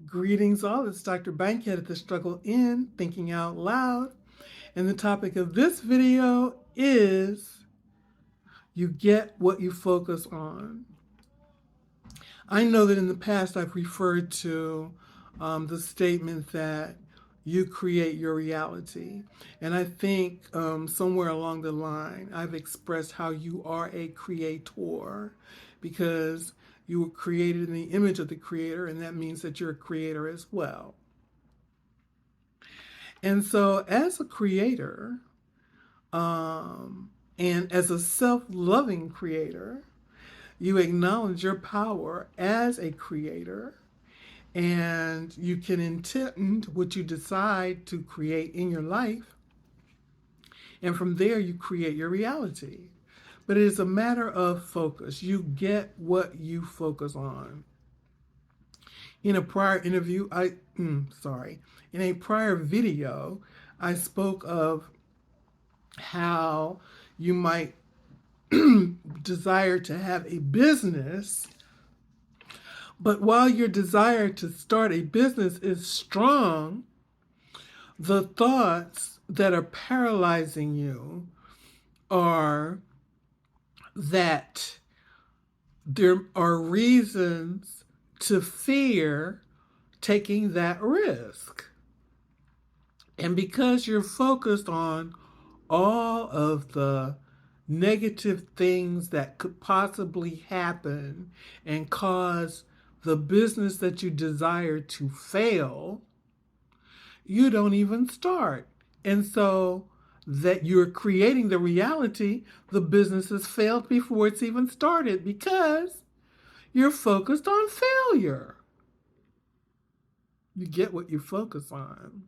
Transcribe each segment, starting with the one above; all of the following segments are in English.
Greetings all, it's Dr. Bankhead at the Struggle In, Thinking Out Loud. And the topic of this video is you get what you focus on. I know that in the past I've referred to the statement that you create your reality. And I think somewhere along the line I've expressed how you are a creator because you were created in the image of the creator, and that means that you're a creator as well. And so, as a creator, and as a self loving creator, you acknowledge your power as a creator, and you can intend what you decide to create in your life. And from there, you create your reality. But it is a matter of focus. You get what you focus on. In a prior interview, in a prior video, I spoke of how you might desire to have a business, but while your desire to start a business is strong, the thoughts that are paralyzing you are that there are reasons to fear taking that risk. And because you're focused on all of the negative things that could possibly happen and cause the business that you desire to fail, you don't even start. And so that you're creating the reality, the business has failed before it's even started because you're focused on failure. You get what you focus on.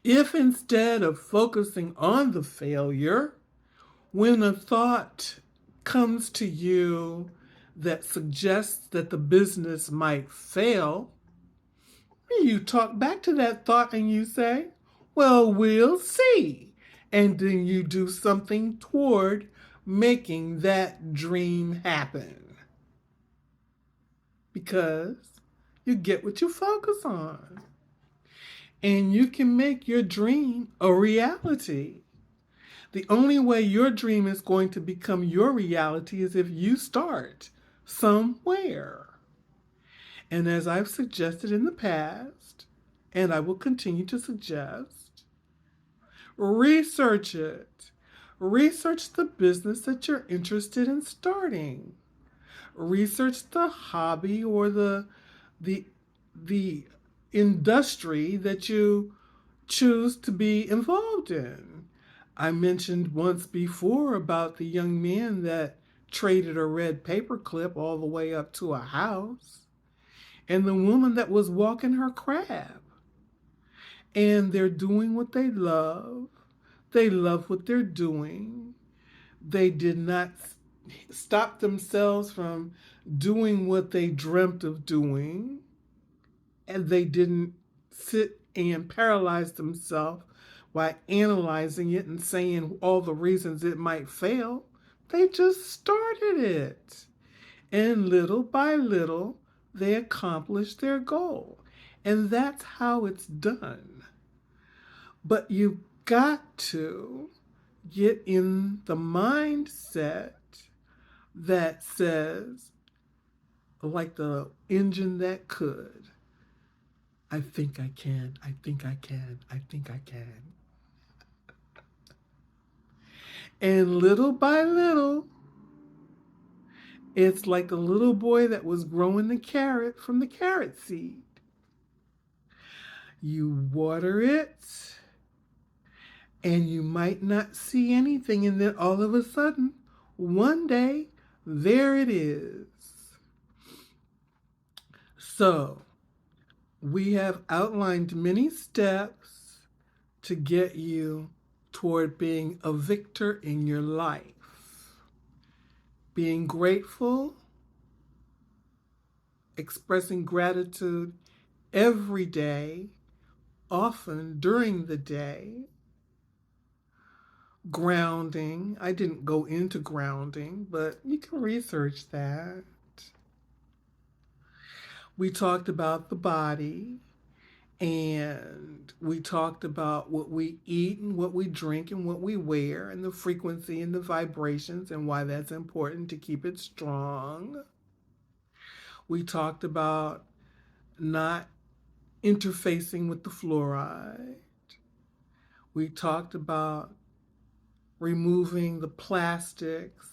If instead of focusing on the failure, when a thought comes to you that suggests that the business might fail, you talk back to that thought and you say, well, we'll see. And then you do something toward making that dream happen. Because you get what you focus on. And you can make your dream a reality. The only way your dream is going to become your reality is if you start somewhere. And as I've suggested in the past, and I will continue to suggest, research it. Research the business that you're interested in starting. Research the hobby or the industry that you choose to be involved in. I mentioned once before about the young man that traded a red paperclip all the way up to a house, and the woman that was walking her crab. And they're doing what they love. They love what they're doing. They did not stop themselves from doing what they dreamt of doing. And they didn't sit and paralyze themselves by analyzing it and saying all the reasons it might fail. They just started it. And little by little, they accomplished their goal. And that's how it's done. But you've got to get in the mindset that says, like the engine that could, I think I can, I think I can, I think I can. And little by little, it's like a little boy that was growing the carrot from the carrot seed. You water it, and you might not see anything, and then all of a sudden, one day, there it is. So, we have outlined many steps to get you toward being a victor in your life. Being grateful, expressing gratitude every day, often during the day. Grounding. I didn't go into grounding, but you can research that. We talked about the body, and we talked about what we eat and what we drink and what we wear and the frequency and the vibrations and why that's important to keep it strong. We talked about not interfacing with the fluoride. We talked about removing the plastics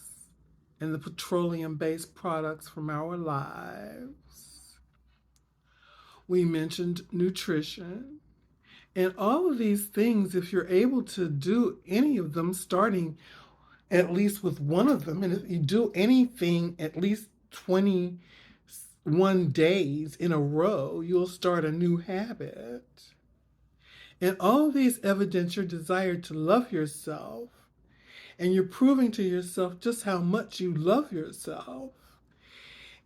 and the petroleum-based products from our lives. We mentioned nutrition. And all of these things, if you're able to do any of them, starting at least with one of them, and if you do anything at least 21 days in a row, you'll start a new habit. And all of these evidence your desire to love yourself, and you're proving to yourself just how much you love yourself.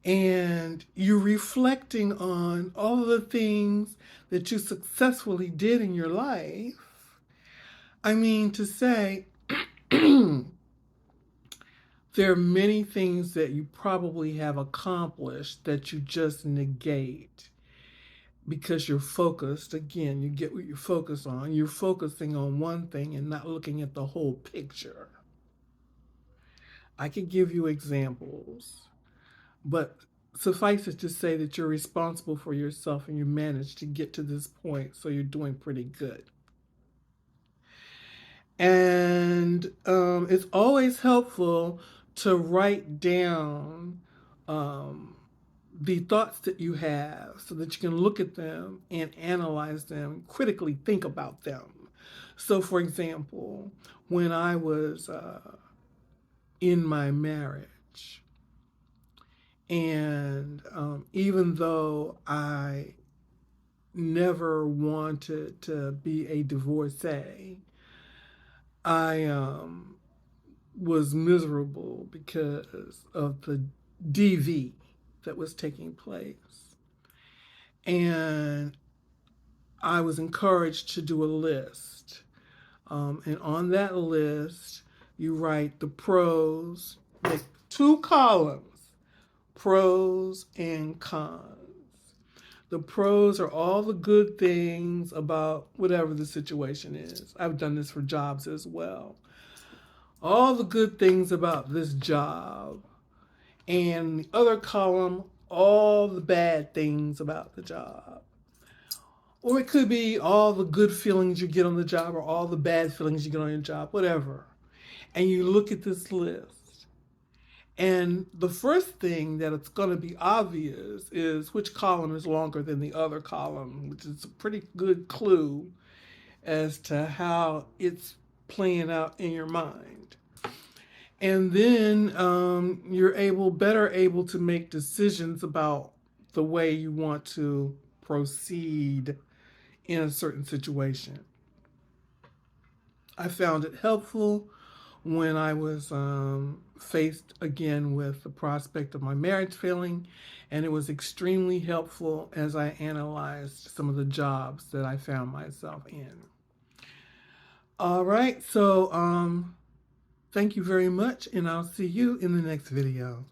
And you're reflecting on all of the things that you successfully did in your life. I mean, to say, there are many things that you probably have accomplished that you just negate because you're focused. Again, you get what you focus on. You're focusing on one thing and not looking at the whole picture. I could give you examples, but suffice it to say that you're responsible for yourself and you managed to get to this point, so you're doing pretty good. And it's always helpful to write down the thoughts that you have so that you can look at them and analyze them, critically think about them. So, for example, when I was in my marriage, and even though I never wanted to be a divorcee, I was miserable because of the DV that was taking place. And I was encouraged to do a list. And on that list, you write the pros, make 2 columns, pros and cons. The pros are all the good things about whatever the situation is. I've done this for jobs as well. All the good things about this job. And the other column, all the bad things about the job. Or it could be all the good feelings you get on the job or all the bad feelings you get on your job, whatever. And you look at this list. And the first thing that it's going to be obvious is which column is longer than the other column, which is a pretty good clue as to how it's playing out in your mind. And then you're better able to make decisions about the way you want to proceed in a certain situation. I found it helpful when I was faced again with the prospect of my marriage failing, and it was extremely helpful as I analyzed some of the jobs that I found myself in. All right, so thank you very much, and I'll see you in the next video.